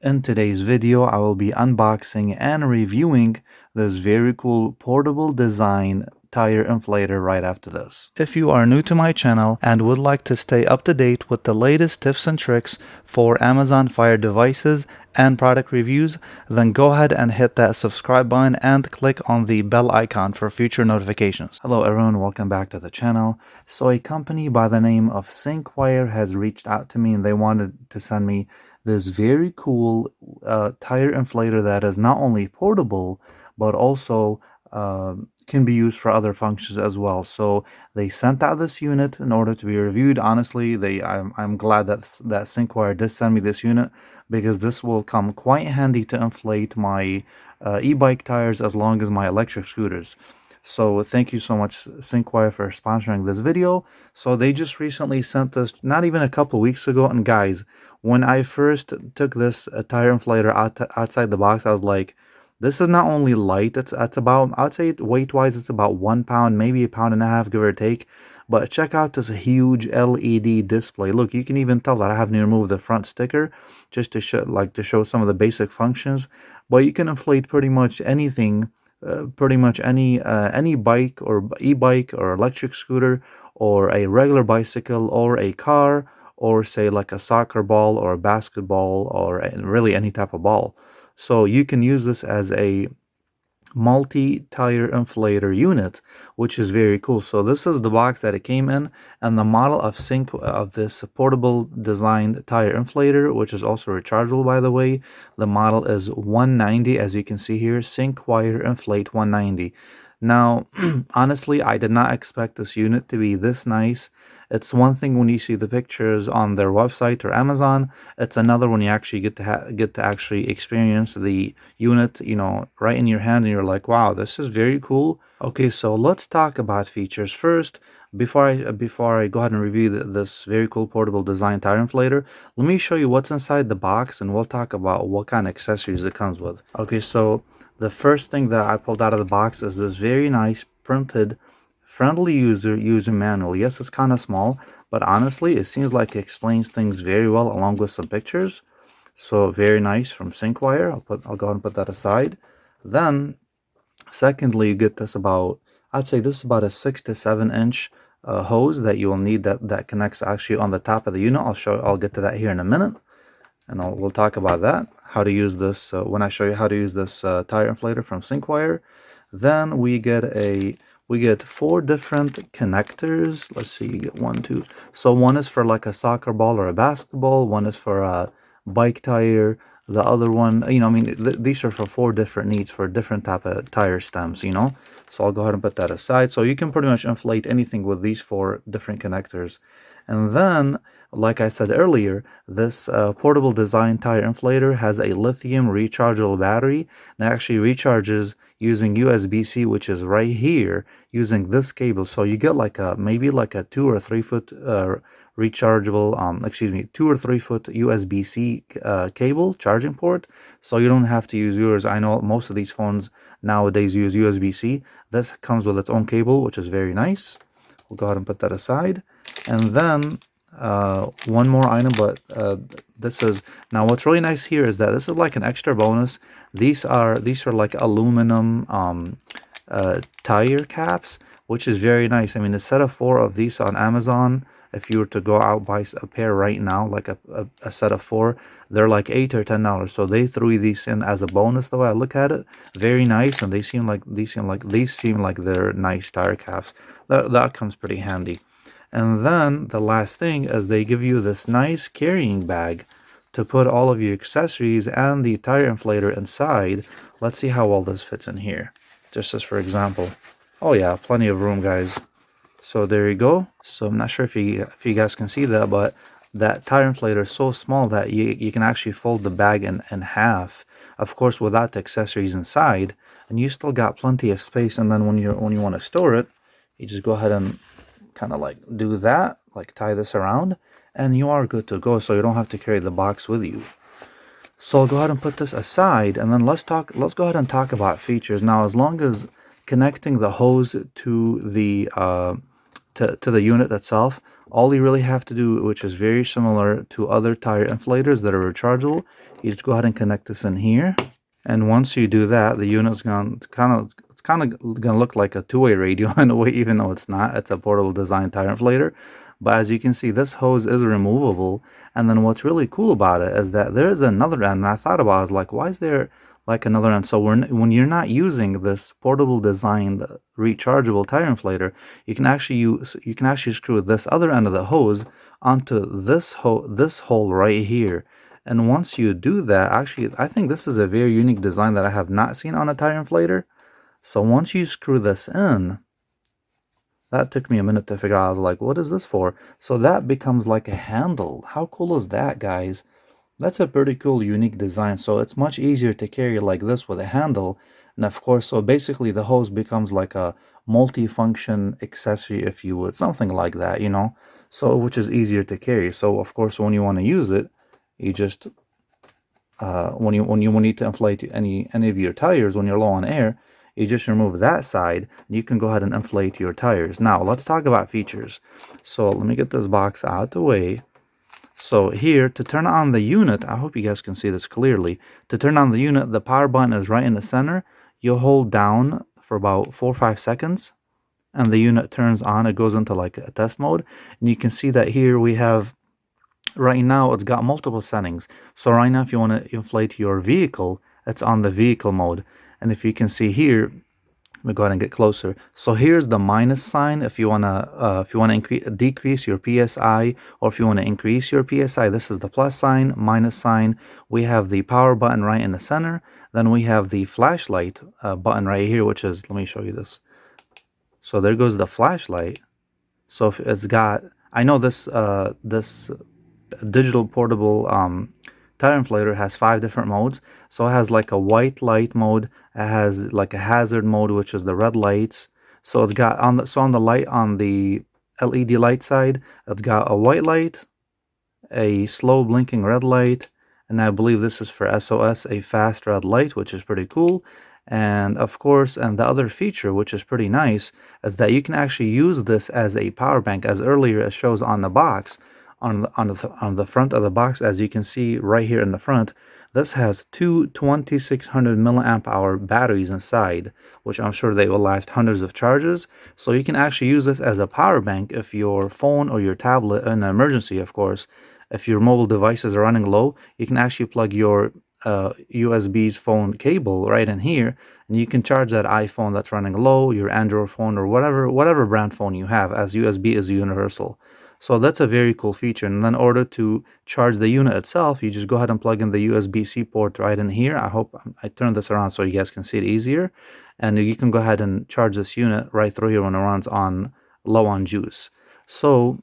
In today's video, I will be unboxing and reviewing this very cool portable design tire inflator right after this. If you are new to my channel and would like to stay up to date with the latest tips and tricks for Amazon Fire devices and product reviews, then go ahead and hit that subscribe button and click on the bell icon for future notifications. Hello everyone, welcome back to the channel. So a company by the name of SYNCWIRE has reached out to me and they wanted to send me this very cool tire inflator that is not only portable but also can be used for other functions as well. So they sent out this unit in order to be reviewed. Honestly, I'm glad that SYNCWIRE did send me this unit because this will come quite handy to inflate my e-bike tires as long as my electric scooters. So thank you so much, SYNCWIRE, for sponsoring this video. So they just recently sent this not even a couple weeks ago. And guys, when I first took this tire inflator outside the box, I was like, this is not only light, it's about, I'd say weight-wise, it's about 1 pound, maybe a pound and a half, give or take. But check out this huge LED display. Look, you can even tell that I haven't removed the front sticker just to show some of the basic functions. But you can inflate pretty much anything, pretty much any bike or e-bike or electric scooter or a regular bicycle or a car or say like a soccer ball or a basketball or really any type of ball. So you can use this as a multi-tire inflator unit, which is very cool. So this is the box that it came in, and the model of this portable designed tire inflator, which is also rechargeable by the way. The model is 190, as you can see here, SYNCWIRE Inflate 190. Now, honestly, I did not expect this unit to be this nice. It's one thing when you see the pictures on their website or Amazon. It's another when you actually get to actually experience the unit, you know, right in your hand, and you're like, wow, this is very cool. Okay, so let's talk about features first. Before I go ahead and review this very cool portable design tire inflator, let me show you what's inside the box, and we'll talk about what kind of accessories it comes with. Okay, so the first thing that I pulled out of the box is this very nice printed friendly user manual. Yes, it's kind of small, but honestly, it seems like it explains things very well along with some pictures. So very nice from SYNCWIRE. I'll go ahead and put that aside. Then, secondly, you get this I'd say this is about a 6 to 7 inch hose that you will need that connects actually on the top of the unit. I'll get to that here in a minute, and we'll talk about that, how to use this when I show you how to use this tire inflator from SYNCWIRE. Then we get 4 different connectors. Let's see, you get 1, 2. So one is for like a soccer ball or a basketball. One is for a bike tire. The other one, you know, I mean, these are for 4 different needs for different type of tire stems, you know. So I'll go ahead and put that aside. So you can pretty much inflate anything with these 4 different connectors. And then, like I said earlier, this portable design tire inflator has a lithium rechargeable battery that actually recharges using USB-C, which is right here, using this cable. So you get like maybe like a 2 or 3 foot rechargeable, 2 or 3 foot USB-C cable charging port. So you don't have to use yours. I know most of these phones nowadays use USB-C. This comes with its own cable, which is very nice. We'll go ahead and put that aside. And then one more item, but this is, now what's really nice here is that this is like an extra bonus. These are like aluminum tire caps, which is very nice. I mean, a set of 4 of these on Amazon, if you were to go out buy a pair right now, like a set of 4, they're like $8 or $10. So they threw these in as a bonus. The way I look at it, very nice, and they seem like they're nice tire caps. That comes pretty handy. And then the last thing is they give you this nice carrying bag to put all of your accessories and the tire inflator inside. Let's see how well this fits in here. Just as for example. Oh yeah, plenty of room, guys. So there you go. So I'm not sure if you guys can see that, but that tire inflator is so small that you can actually fold the bag in half. Of course, without the accessories inside, and you still got plenty of space. And then when you want to store it, you just go ahead and kind of like do that, like tie this around, and you are good to go. So you don't have to carry the box with you. So I'll go ahead and put this aside, and then let's go ahead and talk about features. Now, as long as connecting the hose to the unit itself, All you really have to do, which is very similar to other tire inflators that are rechargeable, you just go ahead and connect this in here. And once you do that, the unit's gonna it's kind of gonna look like a two-way radio in a way, even though it's not. It's a portable design tire inflator. But as you can see, this hose is removable. And then what's really cool about it is that there is another end. And I thought about it, I was like, why is there like another end? So when you're not using this portable designed rechargeable tire inflator, you can actually screw this other end of the hose onto this hole right here. And once you do that, actually, I think this is a very unique design that I have not seen on a tire inflator. So once you screw this in, that took me a minute to figure out. I was like, what is this for? So that becomes like a handle. How cool is that, guys? That's a pretty cool, unique design. So it's much easier to carry like this with a handle. And of course, so basically the hose becomes like a multi-function accessory, if you would, something like that, you know? So, which is easier to carry. So of course, when you want to use it, you just when you need to inflate any of your tires when you're low on air, you just remove that side and you can go ahead and inflate your tires. Now let's talk about features. So let me get this box out the way. So here, to turn on the unit, I hope you guys can see this clearly. To turn on the unit, the power button is right in the center. You hold down for about 4 or 5 seconds and the unit turns on. It goes into like a test mode, and you can see that here we have, right now it's got multiple settings. So right now, if you want to inflate your vehicle, it's on the vehicle mode. And if you can see here, let me go ahead and get closer. So here's the minus sign if you wanna decrease your PSI, or if you want to increase your PSI. This is the plus sign, minus sign. We have the power button right in the center. Then we have the flashlight button right here, which is, let me show you this. So there goes the flashlight. So if it's got, I know this this digital portable tire inflator has 5 different modes. So it has like a white light mode, it has like a hazard mode, which is the red lights. So it's got on the light, on the LED light side, it's got a white light, a slow blinking red light, and I believe this is for SOS, a fast red light, which is pretty cool. And of course, and the other feature, which is pretty nice, is that you can actually use this as a power bank, as earlier it shows on the box. On the front of the box, as you can see right here in the front, this has two 2600 milliamp hour batteries inside, which I'm sure they will last hundreds of charges. So you can actually use this as a power bank if your phone or your tablet, in an emergency of course, if your mobile devices are running low, you can actually plug your USB's phone cable right in here, and you can charge that iPhone that's running low, your Android phone, or whatever brand phone you have, as USB is universal. So that's a very cool feature. And then in order to charge the unit itself, you just go ahead and plug in the USB-C port right in here. I hope I turned this around so you guys can see it easier. And you can go ahead and charge this unit right through here when it runs on low on juice. So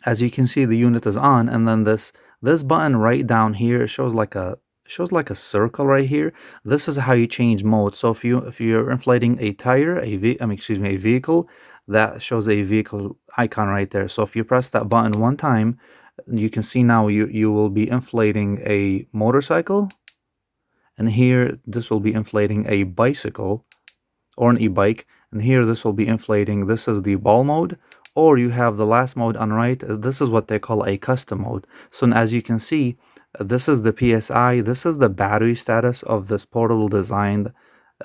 as you can see, the unit is on, and then this button right down here shows like a circle right here. This is how you change mode. So if you're inflating a tire, a vehicle, that shows a vehicle icon right there. So if you press that button one time, you can see now you will be inflating a motorcycle, and here this will be inflating a bicycle or an e-bike, and here this will be inflating, this is the ball mode. Or you have the last mode on right, this is what they call a custom mode. So as you can see, this is the PSI, this is the battery status of this portable designed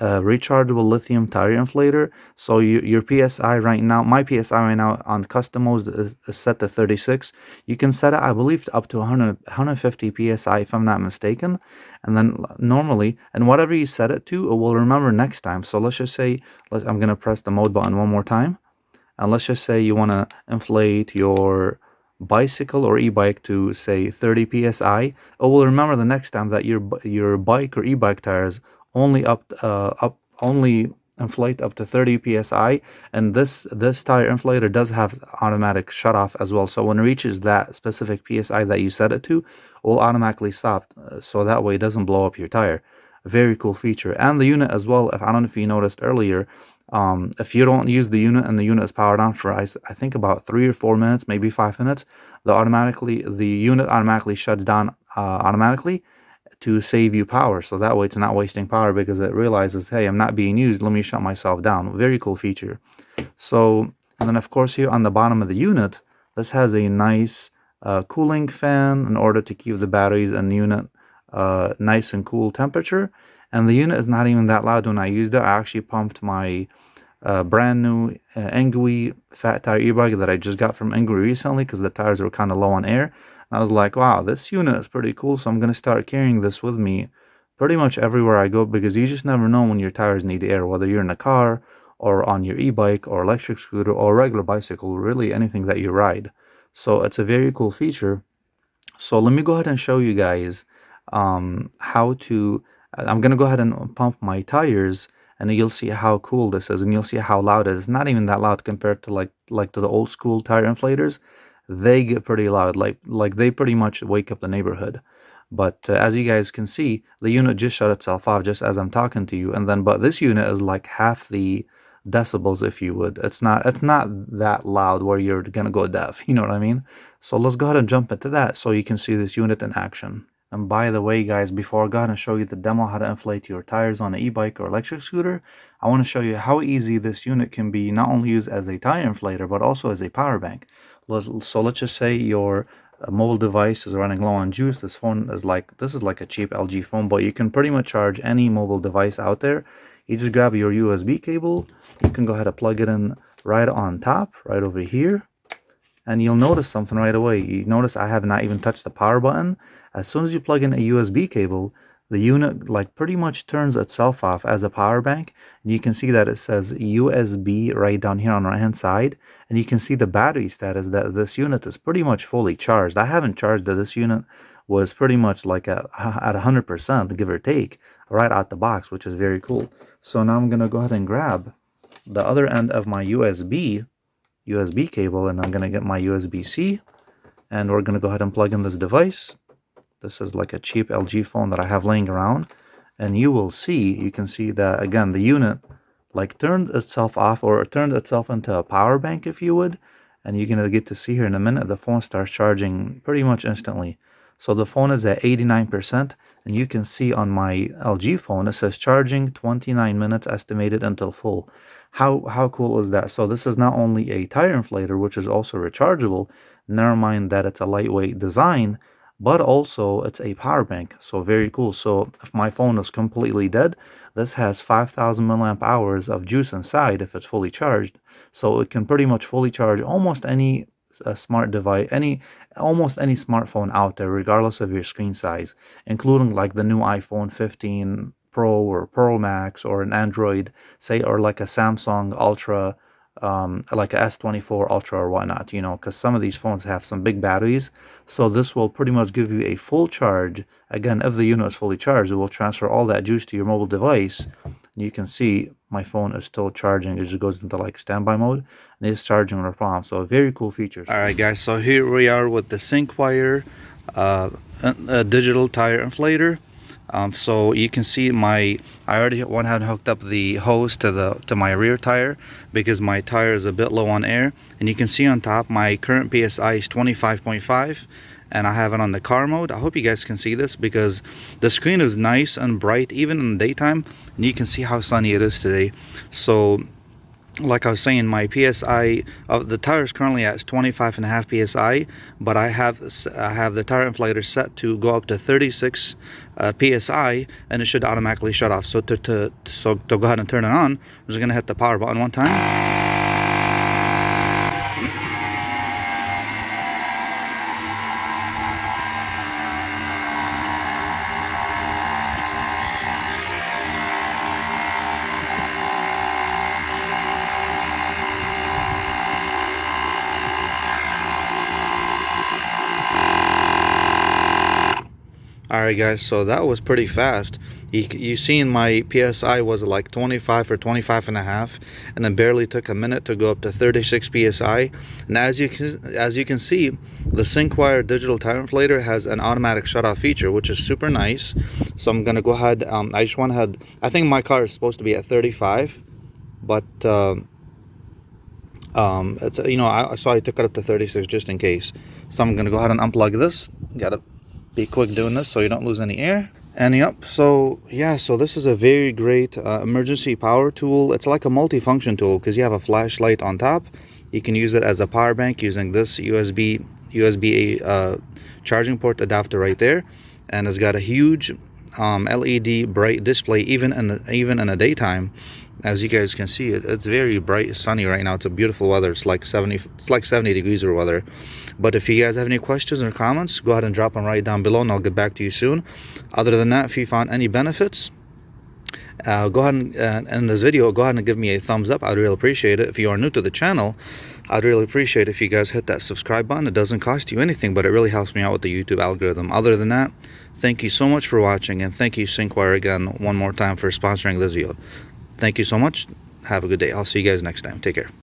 rechargeable lithium tire inflator. So your PSI right now, my PSI right now on custom modes is set to 36. You can set it, I believe, up to 150 PSI if I'm not mistaken. And then normally, and whatever you set it to, it will remember next time. So let's just say, I'm going to press the mode button one more time. And let's just say you want to inflate your bicycle or e-bike to say 30 psi. It will remember the next time that your bike or e-bike tires only only inflate up to 30 psi, and this tire inflator does have automatic shut off as well. So when it reaches that specific psi that you set it to, it will automatically stop, so that way it doesn't blow up your tire. A very cool feature. And the unit as well, if I don't know if you noticed earlier, if you don't use the unit and the unit is powered on for I think about 3 or 4 minutes, maybe 5 minutes, the unit automatically shuts down automatically to save you power. So that way it's not wasting power, because it realizes, hey, I'm not being used, let me shut myself down. Very cool feature. So, and then of course here on the bottom of the unit, This has a nice cooling fan in order to keep the batteries and unit nice and cool temperature. And the unit is not even that loud when I used it. I actually pumped my brand new Engui fat tire e-bike that I just got from Engui recently because the tires were kind of low on air. And I was like, wow, this unit is pretty cool. So I'm going to start carrying this with me pretty much everywhere I go, because you just never know when your tires need air, whether you're in a car or on your e-bike or electric scooter or regular bicycle, really anything that you ride. So it's a very cool feature. So let me go ahead and show you guys how to. I'm gonna go ahead and pump my tires, and you'll see how cool this is, and you'll see how loud it is. It's not even that loud compared to like to the old school tire inflators. They get pretty loud, like they pretty much wake up the neighborhood. But as you guys can see, the unit just shut itself off just as I'm talking to you, and then but this unit is like half the decibels, if you would. It's not that loud where you're gonna go deaf. You know what I mean? So let's go ahead and jump into that so you can see this unit in action. And by the way, guys, before I go ahead and show you the demo how to inflate your tires on an e-bike or electric scooter, I want to show you how easy this unit can be not only used as a tire inflator, but also as a power bank. So let's just say your mobile device is running low on juice. This is like a cheap LG phone, but you can pretty much charge any mobile device out there. You just grab your USB cable. You can go ahead and plug it in right on top, right over here. And you'll notice something right away. You notice I have not even touched the power button. As soon as you plug in a USB cable, the unit like pretty much turns itself off as a power bank. And you can see that it says USB right down here on the right hand side. And you can see the battery status that this unit is pretty much fully charged. I haven't charged it. This unit was pretty much like at 100%, give or take, right out the box, which is very cool. So now I'm going to go ahead and grab the other end of my USB cable, and I'm going to get my USB-C, and we're going to go ahead and plug in this device. This is like a cheap LG phone that I have laying around, and you can see that again the unit like turned itself off, or it turned itself into a power bank, if you would. And you're going to get to see here in a minute the phone starts charging pretty much instantly. So the phone is at 89%, and you can see on my LG phone it says charging 29 minutes estimated until full. How cool is that? So this is not only a tire inflator, which is also rechargeable, never mind that it's a lightweight design, but also it's a power bank. So very cool. So if my phone is completely dead, this has 5,000 milliamp hours of juice inside if it's fully charged. So it can pretty much fully charge almost any smart device, almost any smartphone out there, regardless of your screen size, including like the new iPhone 15 Pro or Pro Max, or an Android, say, or like a Samsung Ultra, like a S24 Ultra or whatnot, because some of these phones have some big batteries. So this will pretty much give you a full charge. Again, if the unit is fully charged, it will transfer all that juice to your mobile device. You can see my phone is still charging. It just goes into like standby mode, and it's charging no problem. So very cool features. All right, guys. So here we are with the SYNCWIRE digital tire inflator. So you can see I already went ahead and hooked up the hose to my rear tire because my tire is a bit low on air. And you can see on top my current PSI is 25.5, and I have it on the car mode. I hope you guys can see this because the screen is nice and bright even in the daytime, and you can see how sunny it is today. So like I was saying, my PSI of the tire is currently at 25.5 PSI, but I have the tire inflator set to go up to 36 PSI, and it should automatically shut off. So to go ahead and turn it on, I'm just gonna hit the power button one time. Alright guys, so that was pretty fast. You seen my PSI was like 25 or 25.5, and it barely took a minute to go up to 36 PSI. And as you can see, the SYNCWIRE digital tire inflator has an automatic shut-off feature, which is super nice. So I'm gonna go ahead. I just went ahead. I think my car is supposed to be at 35, but it's so I took it up to 36 just in case. So I'm gonna go ahead and unplug this. Gotta be quick doing this so you don't lose any air. And yep, so yeah, so this is a very great emergency power tool. It's like a multi-function tool because you have a flashlight on top, You can use it as a power bank using this USB charging port adapter right there, and it's got a huge LED bright display even in the daytime. As you guys can see, it's very bright, sunny right now. It's a beautiful weather. It's like 70 degrees or weather. But if you guys have any questions or comments, go ahead and drop them right down below, and I'll get back to you soon. Other than that, if you found any benefits, go ahead and in this video, go ahead and give me a thumbs up. I'd really appreciate it. If you are new to the channel, I'd really appreciate it if you guys hit that subscribe button. It doesn't cost you anything, but it really helps me out with the YouTube algorithm. Other than that, thank you so much for watching, and thank you SYNCWIRE again one more time for sponsoring this video. Thank you so much. Have a good day. I'll see you guys next time. Take care.